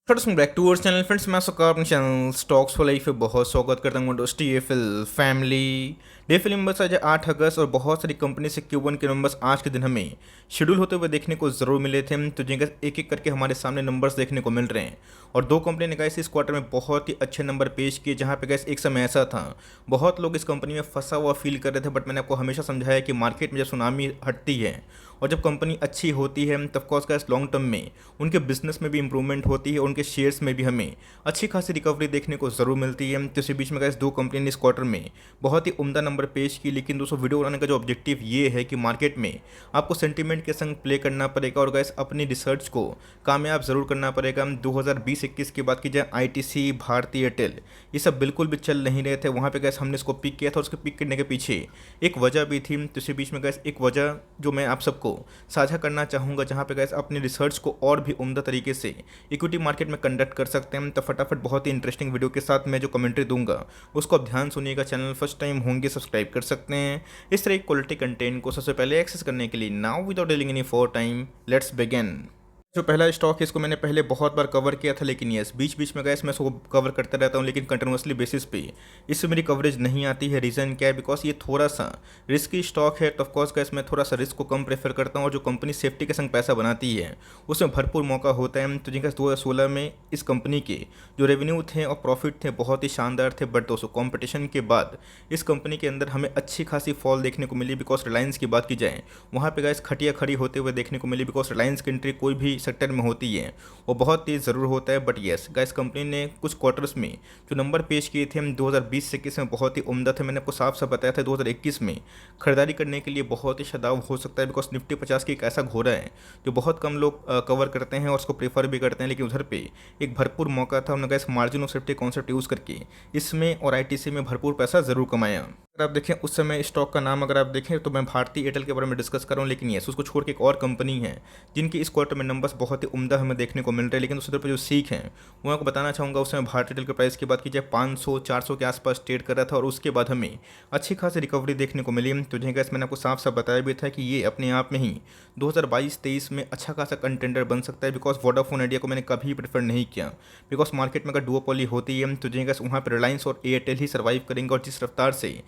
Welcome back to our channel friends. मैं आपका अपने चैनल स्टॉक्स फॉर लाइफ पे बहुत स्वागत करता हूँ दोस्तों। टीएफएल फैमिली डेफिल नंबर्स आज 8 अगस्त और बहुत सारी कंपनी से Q1 के नंबर्स आज के दिन हमें शेड्यूल होते हुए देखने को ज़रूर मिले थे। तो जिनका एक एक करके हमारे सामने नंबर्स देखने को मिल रहे हैं और दो कंपनी ने गाइस इस क्वार्टर में बहुत ही अच्छे नंबर पेश किए, जहाँ पे गाइस एक समय ऐसा था बहुत लोग इस कंपनी में फंसा हुआ फील कर रहे थे। बट मैंने आपको हमेशा समझाया कि मार्केट में जब सुनामी हटती है और जब कंपनी अच्छी होती है तब कोर्स गाइस लॉन्ग टर्म में उनके बिजनेस में भी इंप्रूवमेंट होती है, उनके शेयर्स में भी हमें अच्छी खासी रिकवरी देखने को ज़रूर मिलती है। तो इसी बीच में गाइस दो कंपनी ने इस क्वार्टर में बहुत ही उम्दा नंबर पेश की। लेकिन दोस्तों वीडियो बनाने का जो ऑब्जेक्टिव ये है कि मार्केट में आपको सेंटीमेंट के संग प्ले करना पड़ेगा और गाइस अपनी रिसर्च को कामयाब ज़रूर करना पड़ेगा। 2020-21 की बात की जाए आईटीसी, भारती एयरटेल, ये सब बिल्कुल भी चल नहीं रहे थे। वहाँ पे गैस हमने इसको पिक किया था और उसके पिक करने के पीछे एक वजह भी थी। तो इसी बीच में गैस एक वजह जो मैं आप सबको साझा करना चाहूँगा, जहाँ पे गैस अपनी रिसर्च को और भी उम्दा तरीके से इक्विटी मार्केट में कंडक्ट कर सकते हैं। तो फटाफट बहुत ही इंटरेस्टिंग वीडियो के साथ मैं जो कमेंट्री दूंगा उसको आप ध्यान सुनिएगा। चैनल फर्स्ट टाइम होंगे सब्सक्राइब कर सकते हैं इस तरह क्वालिटी कंटेंट को सबसे पहले एक्सेस करने के लिए। Now without dealing any for time let's begin. जो पहला स्टॉक है इसको मैंने पहले बहुत बार कवर किया था, लेकिन यस बीच बीच में गैस मैं इसको कवर करता रहता हूँ, लेकिन कंटिन्यूसली बेसिस पे इससे मेरी कवरेज नहीं आती है। रीज़न क्या है? बिकॉज ये थोड़ा सा रिस्की स्टॉक है। तो ऑफकोर्स गैस मैं थोड़ा सा रिस्क को कम प्रेफर करता हूँ और जो कंपनी सेफ्टी के संग पैसा बनाती है उसमें भरपूर मौका होता है। तो जिनका 2016 में इस कंपनी के जो रेवेन्यू थे और प्रॉफिट थे बहुत ही शानदार थे। बट दोस्तों कॉम्पिटिशन के बाद इस कंपनी के अंदर हमें अच्छी खासी फॉल देखने को मिली। बिकॉज रिलायंस की बात की जाए वहाँ पे गैस खटिया खड़ी होते हुए देखने को मिली। बिकॉज रिलायंस की एंट्री कोई भी सेक्टर में होती है वो बहुत तेज़ ज़रूर होता है। बट येस गाइस कंपनी ने कुछ क्वार्टर्स में जो नंबर पेश किए थे हम 2020-21 में बहुत ही उम्दा थे। मैंने आपको साफ साफ बताया था 2021 में खरीदारी करने के लिए बहुत ही शादाब हो सकता है। बिकॉज निफ्टी 50 की एक ऐसा घोड़ा है जो बहुत कम लोग कवर करते हैं और उसको प्रेफर भी करते हैं, लेकिन उधर पे एक भरपूर मौका था। उन्होंने guys margin of safety concept use करके इसमें और आईटीसी में भरपूर पैसा ज़रूर कमाया। अगर आप देखें उस समय स्टॉक का नाम अगर आप देखें तो मैं भारती एयरटेल के बारे में डिस्कस कर रहा हूँ, लेकिन यस उसको छोड़ के एक और कंपनी है जिनकी इस क्वार्टर में नंबर्स बहुत ही उम्दा हमें देखने को मिल रहे हैं। लेकिन उस पर जो सीख है वो आपको बताना चाहूँगा। उस समय भारती एयरटेल के प्राइस की बात की जाए 500-400 के आसपास ट्रेड कर रहा था और उसके बाद हमें अच्छी खासी रिकवरी देखने को मिली। तो जिनका मैंने आपको साफ साफ बताया भी था कि ये अपने आप में ही 2022-23 में अच्छा खासा कंटेंडर बन सकता है। बिकॉज वोडाफोन आइडिया को मैंने कभी प्रेफर नहीं किया। बिकॉज मार्केट में अगर डुओपोली होती है तो जिनका वहाँ पर रिलायंस और एयरटेल ही सर्वाइव करेंगे और जिस रफ्तार से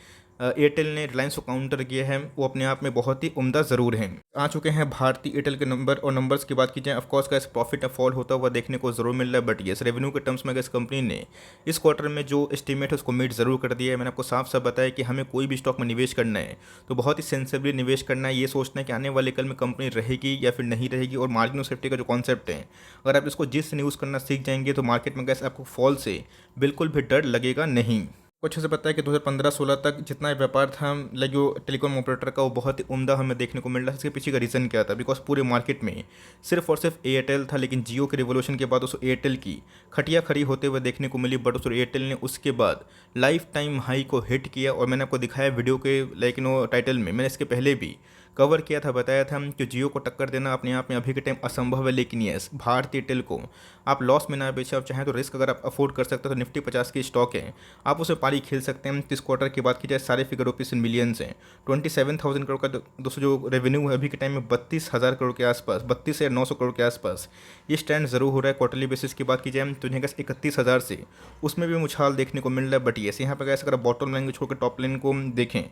एयरटेल ने रिलायंस को काउंटर किया है वो अपने आप में बहुत ही उम्दा ज़रूर है। आ चुके हैं भारती एयरटेल के नंबर और नंबर्स की बात की जाए ऑफकोर्स का इस प्रॉफिट फॉल होता हुआ देखने को ज़रूर मिल रहा है। बट येस रेवेन्यू के टर्म्स में इस कंपनी ने इस क्वार्टर में जो एस्टीमेट है उसको मीट ज़रूर कर दिया है। मैंने आपको साफ साफ बताया कि हमें कोई भी स्टॉक में निवेश करना है तो बहुत ही सेंसिबली निवेश करना है। ये सोचना है कि आने वाले कल में कंपनी रहेगी या फिर नहीं रहेगी। और मार्जिन ऑफ सेफ्टी का जो कॉन्सेप्ट है अगर आप इसको जिस यूज़ करना सीख जाएंगे तो मार्केट में गैस आपको फॉल से बिल्कुल भी डर लगेगा नहीं। कुछ अच्छे से पता है कि 2015-16 तक जितना व्यापार था लाइक जो टेलीकॉम ऑपरेटर का वो बहुत ही उम्दा हमें देखने को मिल रहा है। इसके पीछे का रीज़न क्या था? बिकॉज पूरे मार्केट में सिर्फ और सिर्फ एयरटेल था, लेकिन जियो के रिवोल्यूशन के बाद उसको एयरटेल की खटिया खड़ी होते हुए देखने को मिली। बट उस एयरटेल ने उसके बाद लाइफ टाइम हाई को हिट किया और मैंने आपको दिखाया वीडियो के लाइक टाइटल में। मैंने इसके पहले भी कवर किया था, बताया था कि जियो को टक्कर देना अपने आप में अभी के टाइम असंभव है। लेकिन यस भारती एयरटेल को आप लॉस में ना बेचें, आप चाहें तो रिस्क अगर आप अफोर्ड कर सकते हो तो निफ्टी 50 की स्टॉक है आप उसे पारी खेल सकते हैं। इस क्वार्टर की बात की जाए सारे फिगर रुपीज़ इन मिलियंस हैं। 27,000 करोड़ का दोस्तों जो रेवेन्यू है अभी के टाइम में 32,000 करोड़ के आसपास, 32 से 900 करोड़ के आसपास ये स्टैंड ज़रूर हो रहा है। क्वार्टरली बेसिस की बात की जाए तो इन्हें 31,000 से उसमें भी उछाल देखने को मिल रहा है। बट येस यहाँ पर गैस अगर बॉटम लाइन को छोड़कर टॉप लाइन को देखें,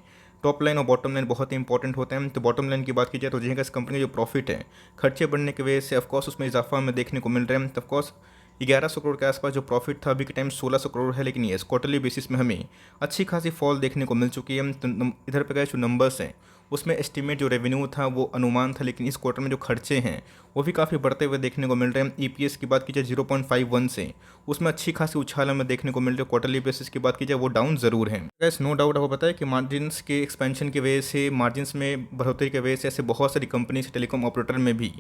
टॉप लाइन और बॉटम लाइन बहुत ही इंपॉर्टेंट होते हैं। तो बॉटम लाइन की बात की जाए तो जिनका इस कंपनी का जो प्रॉफिट है खर्चे बढ़ने की वजह से ऑफकोर्स उसमें इजाफा हमें देखने को मिल रहा है। तो ऑफकोर्स 1100 करोड़ के आसपास जो प्रॉफिट था अभी के टाइम 1600 करोड़ है। लेकिन ये क्वार्टरली बेसिस में हमें अच्छी खासी फॉल देखने को मिल चुकी है। तो इधर पे गए जो नंबर्स हैं उसमें एस्टीमेट जो रेवेन्यू था वो अनुमान था, लेकिन इस क्वार्टर में जो खर्चे हैं वो भी काफ़ी बढ़ते हुए देखने को मिल रहे हैं। ईपीएस की बात की जाए 0.51 से उसमें अच्छी खासी उछाल हमें देखने को मिल रही है। क्वार्टरली बेसिस की बात की जाए वो डाउन ज़रूर है। गैस नो डाउट आपको पता है कि मार्जिन्स के एक्सपेंशन की वजह से, मार्जिन्स में बढ़ोतरी की वजह से ऐसे बहुत सारी कंपनी से टेलीकॉम ऑपरेटर में भी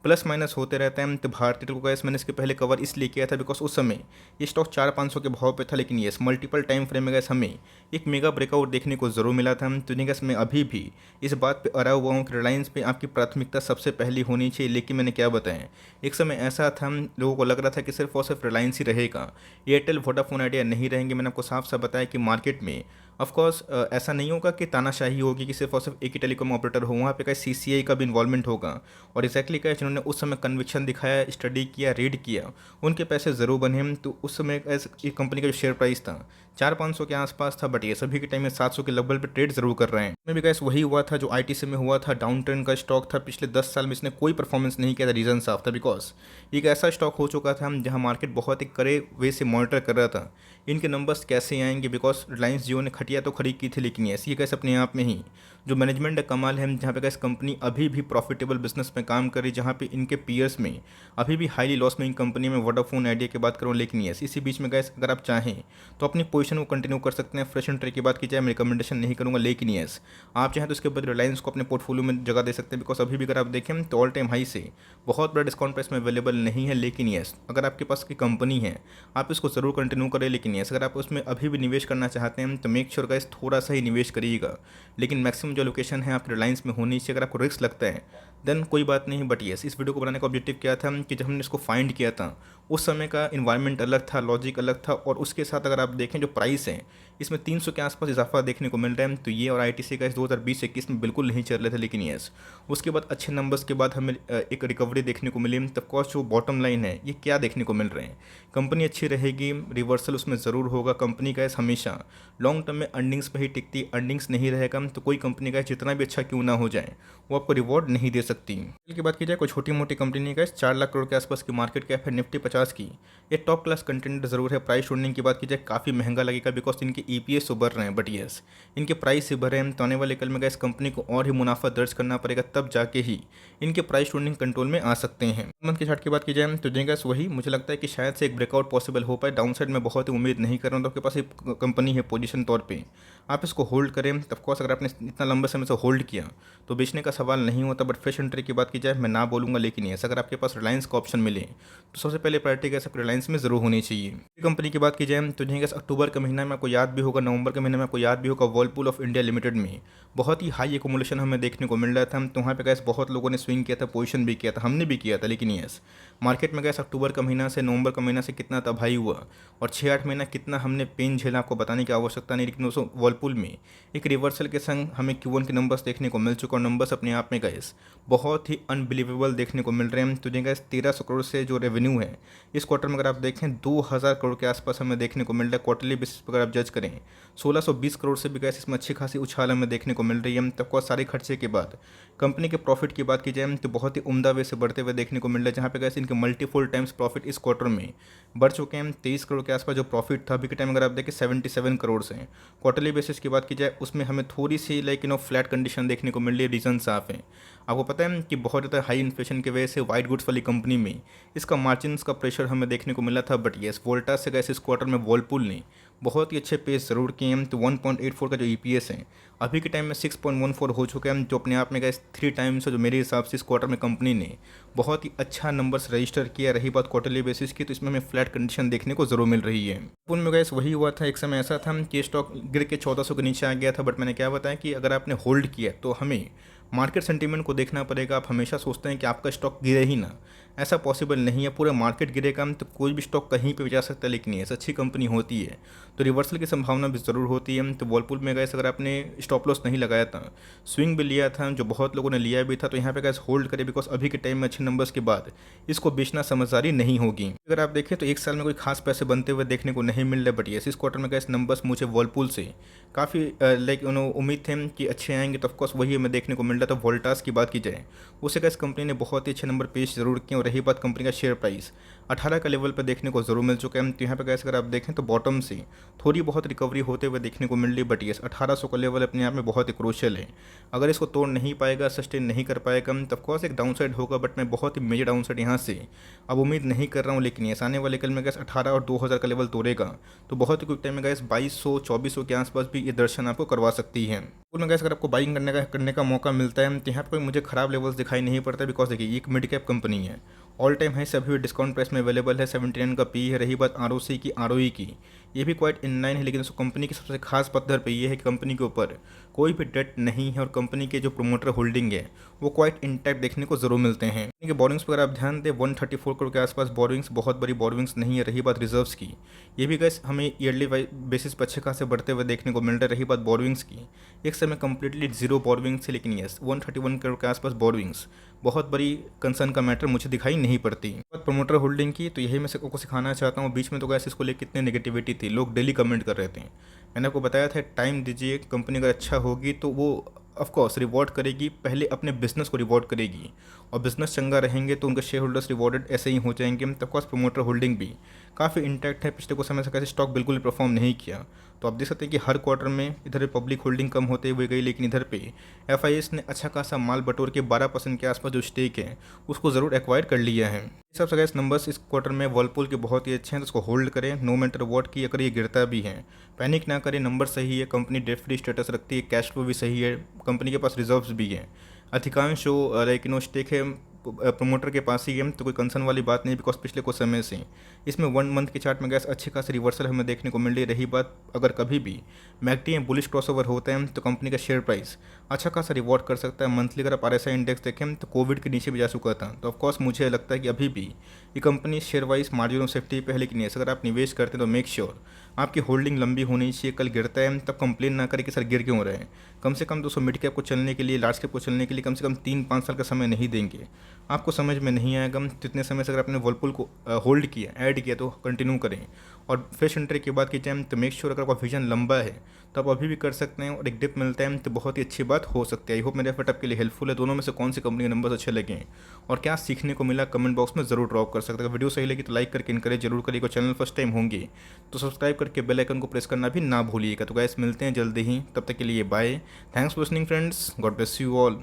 प्लस माइनस होते रहते हैं। तो भारतीय को गैस मैंने इसके पहले कवर इसलिए किया था बिकॉज उस समय ये स्टॉक 400-500 के भाव पे था। लेकिन येस मल्टीपल टाइम फ्रेम में गैस हमें एक मेगा ब्रेकआउट देखने को ज़रूर मिला था। तो गैस मैं अभी भी इस बात पे अड़ा हुआ हूँ कि रिलायंस पे आपकी प्राथमिकता सबसे पहली होनी चाहिए। लेकिन मैंने क्या बताया, एक समय ऐसा था लोगों को लग रहा था कि सिर्फ और सिर्फ रिलायंस ही रहेगा, एयरटेल वोडाफोन आइडिया नहीं रहेंगे। मैंने आपको साफ साफ बताया कि मार्केट में ऑफ कोर्स ऐसा नहीं होगा कि तानाशाही होगी कि सिर्फ और सिर्फ एक ही टेलीकॉम ऑपरेटर हो, वहाँ पे का सीसीआई का भी इन्वॉल्वमेंट होगा। और एग्जैक्टली क्या जिन्होंने उस समय कन्विक्शन दिखाया, स्टडी किया, रीड किया, उनके पैसे ज़रूर बने। तो उस समय ये कंपनी का जो शेयर प्राइस था 400-500 के आसपास था, बट ये सभी के टाइम में 700 के लेवल पे ट्रेड जरूर कर रहे हैं। में भी गैस वही हुआ था जो आईटीसी में हुआ था, डाउन ट्रेंड का स्टॉक था। पिछले 10 साल में इसने कोई परफॉर्मेंस नहीं किया था। रीजन साफ था, बिकॉज एक ऐसा स्टॉक हो चुका था जहां मार्केट बहुत ही कड़े वे से मॉनिटर कर रहा था इनके नंबर्स कैसे आएंगे, बिकॉज रिलायंस जियो ने खटिया तो खरीद की थी, लेकिन ऐसी कैसे अपने आप में ही जो मैनेजमेंट का कमाल है, जहाँ पे गैस कंपनी अभी भी प्रॉफिटेबल बिजनेस में काम कर रही, जहाँ पे इनके पीयर्स में अभी भी हाईली लॉस में कंपनी में वोडाफोन आइडिया की बात करूँ, लेकिन यस इसी बीच में गैस अगर आप चाहें तो अपनी पोजीशन को कंटिन्यू कर सकते हैं। फ्रेश एंड ट्रे की बात की जाए मैं रिकमेंडेशन नहीं करूँगा, लेकिन यस आप चाहें तो इसके बाद रिलायंस को अपने पोर्टफोलियो में जगह दे सकते हैं, बिकॉज अभी भी अगर आप देखें तो ऑल टाइम हाई से बहुत बड़ा डिस्काउंट प्राइस में अवेलेबल नहीं है। लेकिन यस अगर आपके पास की कंपनी है आप इसको ज़रूर कंटिन्यू करें, लेकिन यस अगर आप उसमें अभी भी निवेश करना चाहते हैं तो मेक श्योर गाइस थोड़ा सा ही निवेश करिएगा, लेकिन मैक्सिमम जो लोकेशन है आप रिलायंस में होनी चाहिए। अगर आपको रिस्क लगता है देन कोई बात नहीं, बट यस इस वीडियो को बनाने का ऑब्जेक्टिव क्या था कि जब हमने इसको फाइंड किया था उस समय का इन्वायरमेंट अलग था, लॉजिक अलग था, और उसके साथ अगर आप देखें जो प्राइस है इसमें 300 के आसपास इजाफा देखने को मिल रहा है। तो ये और आईटीसी का इस 2020-21 में बिल्कुल नहीं चल रहे थे, लेकिन यस उसके बाद अच्छे नंबर्स के बाद हमें एक रिकवरी देखने को मिली। तब कॉस्ट जो बॉटम लाइन है ये क्या देखने को मिल रहे हैं, कंपनी अच्छी रहेगी, रिवर्सल उसमें ज़रूर होगा। कंपनी का हमेशा लॉन्ग टर्म में अर्निंग्स पर ही टिकती, अर्निंग्स नहीं रहेगा तो कोई कंपनी का जितना भी अच्छा क्यों ना हो जाए वो आपको रिवॉर्ड नहीं दे सकती। की बात की जाए कोई छोटी मोटी कंपनी का 4 लाख करोड़ के आसपास की मार्केट कैप है, निफ्टी 50 की, ये टॉप क्लास कंटेंट जरूर है। प्राइस टूटने की बात की जाए काफ़ी महंगा लगेगा, बिकॉज इनके ईपीएस तो बढ़ रहे हैं, बट यस इनके प्राइस से बढ़ रहे हैं। तो आने वाले कल में इस कंपनी को और ही मुनाफा दर्ज करना पड़ेगा, तब जाके ही इनके प्राइस टूटनिंग कंट्रोल में आ सकते हैं। मंथ के चार्ट की बात की जाए तो देंगे वही मुझे लगता है कि शायद से एक ब्रेकआउट पॉसिबल हो पाए। डाउन साइड में बहुत ही उम्मीद नहीं कर रहा हूँ, तो आपके पास एक कंपनी है पोजीशन तौर पे आप इसको होल्ड करें। ऑफकोर्स अगर आपने इतना लंबे समय से होल्ड किया तो बेचने का सवाल नहीं होता, बट फ्रेश एंट्री की बात की जाए मैं ना बोलूँगा, लेकिन यस अगर आपके पास रिलायंस का ऑप्शन मिले तो सबसे पहले प्रायोरिटी गैस रिलायंस में ज़रूर होनी चाहिए। कंपनी की बात की जाए तो गैस अक्टूबर के महीना में आपको याद भी होगा, नवंबर के महीने में आपको याद भी होगा, वर्लपूल ऑफ इंडिया लिमिटेड में बहुत ही हाई एकोमुलेशन हमें देखने को मिल रहा था। तो वहाँ पे गैस बहुत लोगों ने स्विंग किया था, पोजीशन भी किया था, हमने भी किया था, लेकिन यस मार्केट में गैस अक्टूबर का महीना से नवंबर का महीना से कितना तबाही हुआ और 6-8 महीना कितना हमने पेन झेला आपको बताने की आवश्यकता नहीं। लेकिन दोस्तों वर्लपूल में एक रिवर्सल के संग हमें Q1 के नंबर्स देखने को मिल चुका, और नंबर्स अपने आप में गैस बहुत ही अनबिलीवेबल देखने को मिल रहे हैं। तो गैस 1300 करोड़ से जो रेवेन्यू है इस क्वार्टर में अगर आप देखें 2000 करोड़ के आसपास हमें देखने को मिल रहा है। क्वार्टरली बेसिस पर अगर आप जज करें 1620 करोड़ से भी गैस इसमें अच्छी खासी उछाल हमें देखने को मिल रही है। तब को सारे खर्चे के बाद कंपनी के प्रॉफिट की बात की जाए तो बहुत ही उम्दा वे से बढ़ते हुए देखने को मिल रहा है, जहाँ पे गैस इनके मल्टीफुल टाइम्स प्रॉफिट इस क्वार्टर में बढ़ चुके हैं। 23 करोड़ के आसपास जो प्रॉफिट था अभी के टाइम अगर आप देखें 77 करोड़ से। क्वार्टरली बेसिस की बात की जाए उसमें हमें थोड़ी सी फ्लैट कंडीशन देखने को मिल रही है। रीजन साफ है, आपको पता है कि बहुत ज़्यादा हाई इन्फ्लेशन की वजह से वाइट गुड्स वाली कंपनी में इसका मार्जिन का प्रेशर हमें देखने को मिला था, बट येस वोल्टास से गैस इस क्वार्टर में वर्लपूल ने बहुत ही अच्छे पेस जरूर किए हैं। तो 1.84 का जो ईपीएस है अभी के टाइम में 6.14 हो चुका है, जो अपने आप में गैस 3 टाइम्स है, जो मेरे हिसाब से इस क्वार्टर में कंपनी ने बहुत ही अच्छा नंबर्स रजिस्टर किया। रही बात क्वार्टरली बेसिस की तो इसमें हमें फ्लैट कंडीशन देखने को जरूर मिल रही है। पुन में गैस वही हुआ था, एक समय ऐसा था कि स्टॉक गिर के 1400 के नीचे आ गया था, बट मैंने क्या बताया कि अगर आपने होल्ड किया तो हमें मार्केट सेंटीमेंट को देखना पड़ेगा। आप हमेशा सोचते हैं कि आपका स्टॉक गिरे ही ना, ऐसा पॉसिबल नहीं है। पूरा मार्केट गिरेगा तो कोई भी स्टॉक कहीं पे भी जा सकता है, लेकिन ऐसा अच्छी कंपनी होती है तो रिवर्सल की संभावना भी ज़रूर होती है। तो वर्लपूल में गैस अगर आपने स्टॉप लॉस नहीं लगाया था, स्विंग भी लिया था, जो बहुत लोगों ने लिया भी था, तो यहाँ पे गैस होल्ड करें, बिकॉज अभी के टाइम में अच्छे नंबर्स के बाद इसको बेचना समझदारी नहीं होगी। अगर आप देखें तो एक साल में कोई खास पैसे बनते हुए देखने को नहीं मिल रहे, बट यस इस क्वार्टर में गैस नंबर्स मुझे वर्लपूल से काफ़ी उम्मीद थे कि अच्छे आएंगे। तो ऑफकोर्स वही हमें देखने को मिल रहा था। वोल्टास की बात की जाए उसे गैस कंपनी ने बहुत ही अच्छे नंबर पेश जरूर किए, और रही बात कंपनी का शेयर प्राइस 18 का लेवल पर देखने को जरूर मिल चुका है। तो यहाँ पे गैस अगर आप देखें तो बॉटम से थोड़ी बहुत रिकवरी होते हुए देखने को मिल रही, बट यस 1800 का लेवल अपने आप में बहुत ही क्रूशियल है। अगर इसको तोड़ नहीं पाएगा, सस्टेन नहीं कर पाएगा तो ऑफकोर्स एक डाउन साइड होगा, बट मैं बहुत ही मेजर डाउन साइड यहाँ से अब उम्मीद नहीं कर रहा हूँ। लेकिन यस आने वाले कल में गैस 18 और 2000 का लेवल तोड़ेगा तो बहुत ही क्विक टाइम में गैस 2200-2400 के आसपास भी ये दर्शन आपको करवा सकती है। में गैस अगर आपको बाइंग करने का मौका मिलता है तो यहाँ पर कोई मुझे खराब लेवल्स दिखाई नहीं पड़ता, बिकॉज देखिए एक मिड कैप कंपनी है, ऑल टाइम हाई से अभी डिस्काउंट प्राइस में अवेलेबल है, 79 का पी है। रही बात आरओसी की, आरओई की, ये भी क्वाइट इन लाइन है। लेकिन उस कंपनी की सबसे खास पत्थर पे ये है कि कंपनी के ऊपर कोई भी डेट नहीं है, और कंपनी के जो प्रोमोटर होल्डिंग है वो क्वाइट इंटैक्ट देखने को जरूर मिलते हैं। कि बोरिंग्स पर अगर आप ध्यान दें 134 करोड़ के आसपास बोरिंग्स बहुत बड़ी बोरिंग्स नहीं है। रही बात रिजर्व्स की, ये भी गैस हमें ईयरली बेसिस पर अच्छे खासे बढ़ते हुए देखने को मिल रहा है। रही बात बोरिंग्स की, एक समय कंप्लीटली जीरो बोरिंग्स है, लेकिन यस 131 करोड़ के आसपास बोरिंग्स बहुत बड़ी कंसर्न का मैटर मुझे दिखाई नहीं पड़ती। बात प्रमोटर होल्डिंग की, तो यही मैं सबको सिखाना चाहता हूँ। बीच में तो गैस इसको लेकर कितने नेगेटिविटी थी, लोग डेली कमेंट कर रहे थे। मैंने आपको बताया था टाइम दीजिए, कंपनी अगर अच्छा होगी तो वो ऑफकोर्स रिवॉर्ड करेगी, पहले अपने बिजनेस को रिवॉर्ड करेगी, और बिजनेस चंगा रहेंगे तो उनके शेयर होल्डर्स रिवॉर्डेड ऐसे ही हो जाएंगे। तो ऑफकोर्स प्रमोटर होल्डिंग भी काफ़ी इंटैक्ट है। पिछले कुछ समय से कैसे स्टॉक बिल्कुल परफॉर्म नहीं किया, तो आप देख सकते हैं कि हर क्वार्टर में इधर पब्लिक होल्डिंग कम होते हुए गई, लेकिन इधर पे एफआईएस ने अच्छा खासा माल बटोर के 12% के आसपास जो स्टेक है उसको ज़रूर एक्वायर कर लिया है। इस सब से गैस नंबर्स इस क्वार्टर में वर्लपूल के बहुत ही अच्छे हैं, तो उसको होल्ड करें नो मैटर व्हाट की। अगर ये गिरता भी है पैनिक ना करें, नंबर सही है, कंपनी डेट फ्री स्टेटस रखती है, कैश फ्लो भी सही है, कंपनी के पास रिजर्व्स भी हैं। अधिकांश जो लाइक स्टेक है प्रमोटर के पास ही है, तो कोई कंसर्न वाली बात नहीं, बिकॉज पिछले कुछ समय से इसमें 1 मंथ के चार्ट में गैस अच्छी खासी रिवर्सल हमें देखने को मिल रही। रही बात अगर कभी भी मैकडी में बुलिश क्रॉसओवर होते हैं तो कंपनी का शेयर प्राइस अच्छा खासा रिवॉर्ड कर सकता है। मंथली अगर आप आरएसआई इंडेक्स देखें तो कोविड के नीचे भी जा चुका था। तो ऑफकोर्स मुझे लगता है कि अभी भी ये company share wise margin of safety पे है, लेकिन यस अगर आप निवेश करते हैं तो मेक श्योर आपकी होल्डिंग लंबी होनी चाहिए। कल गिरता है तब कंप्लेन ना करें कि सर गिर क्यों रहे हैं। कम से कम दोस्तों मिड कैप को चलने के लिए, लार्ज कैप को चलने के लिए कम से कम 3-5 साल का समय नहीं देंगे, आपको समझ में नहीं आएगा। तो इतने समय से अगर आपने वर्लपूल को होल्ड किया, ऐड किया, तो कंटिन्यू करें। और फ्रेश एंट्री की बात की जाए तो मेक श्योर अगर आपका विजन लंबा है तो आप अभी भी कर सकते हैं, और एक डिप मिलता है तो बहुत ही अच्छी बात हो सकती है। आई होप मेरे एफर्ट आपके लिए हेल्पफुल है। दोनों में से कौन सी कंपनी के नंबर्स अच्छे लगे और क्या सीखने को मिला कमेंट बॉक्स में जरूर ड्रॉप कर सकते हैं। वीडियो सही लगी तो लाइक करके इनकरेज जरूर करिएगा। चैनल फर्स्ट टाइम होंगे तो सब्सक्राइब करके बेल आइकन को प्रेस करना भी ना भूलिएगा। तो गाइस मिलते हैं जल्दी ही, तब तक के लिए bye. Thanks for listening friends, God bless you all.